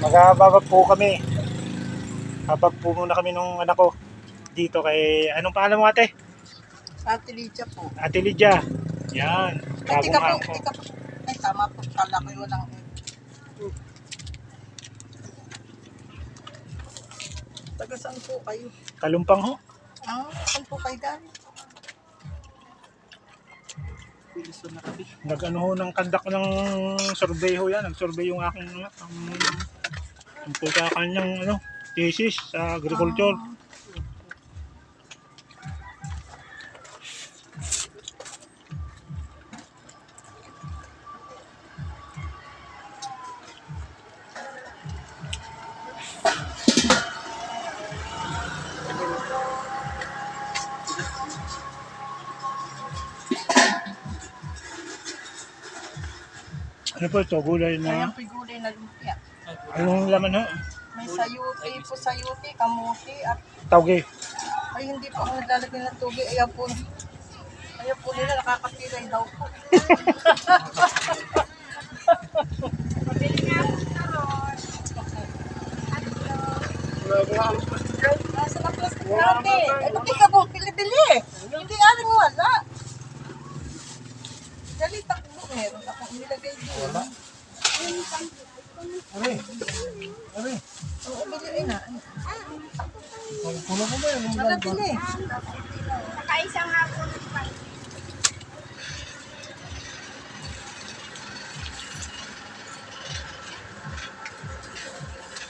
Magababag po kami. Babag po muna kami nung anak ko dito kay, anong pangalan mo ate? Ate Lydia po. Ate Lydia. Yan. Ay, Bagong tika ako. po. Ay, tama po. Kala ko yung walang... Taga saan po kayo? Talumpang ho. Saan po kayo galing? Nag-ano ho ng kandak ng survey ho yan. Nag-survey yung aking anak. Tungkol sa kanyang thesis sa agriculture. Ano po ito? Gulay Ayan na... po yung gulay na lumpia. Anong laman ho? May sayuti po sayuti, kamuti at... Tawgi. Ay, hindi po ako naglalagay ng tubig. Ayan po nila, nakakapilay daw po. Nasa na plastic natin. Ay, pati ka po, bili-bili. Hindi aling wala. Dali, takbo. Meron akong nilagay doon. Ari. Oo, biliin na. Puno ko ba yan? Wala bili. Nakaisa nga po.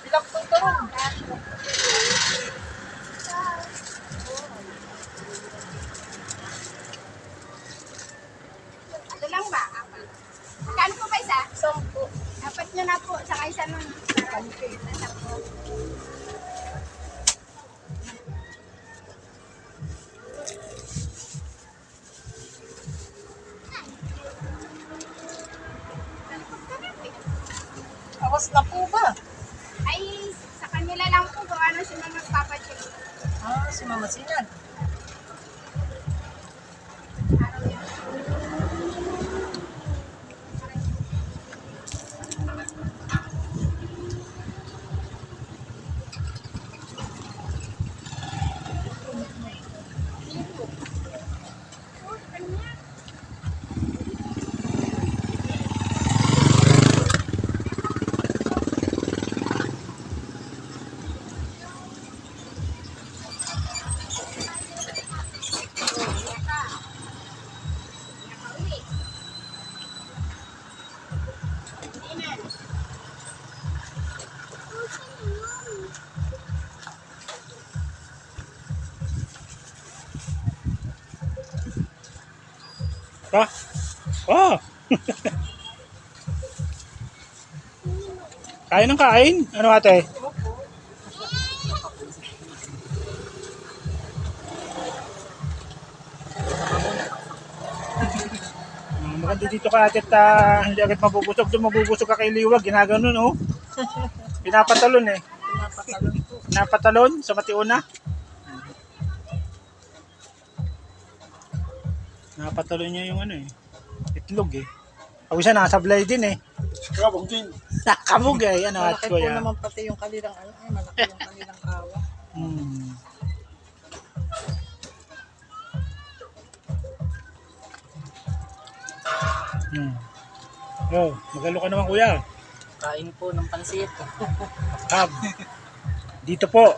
Bilang po ito ron. Ano lang ba? Magkano po ba isa? 10. Apat nyo na po. Saka isa nun. Awas na po ba? Ay, sa kanila lang po kung ano sila magpapacheck. Si Mama Sinad. Ha? Oh! Kain ng kain? Ano ate? Maganda dito ka ate at hindi agad mabubusog. Doon mabubusog ka kay Liwag. Ginaganon oh. Pinapatalon eh. Pinapatalon po. Pinapatalon sa Matiuna. Napatalon niya yung itlog eh. Ako siya nasablay din eh. Kabog din. Nakamog eh. Ano at Malaki ko po yan. naman pati yung kanilang malaki yung kanilang kawa. Hmm. Oh, magalo ka naman kuya. Kain po ng pansit. Dito po.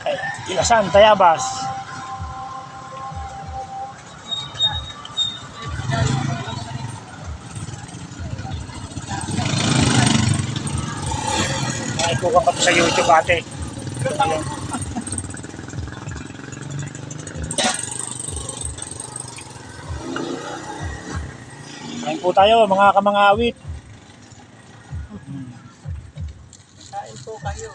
Ay, Ilasan, Tayabas. Ay, kuha ka po sa YouTube ate. Ayan. Kain po tayo mga kamangawit. Kain po kayo.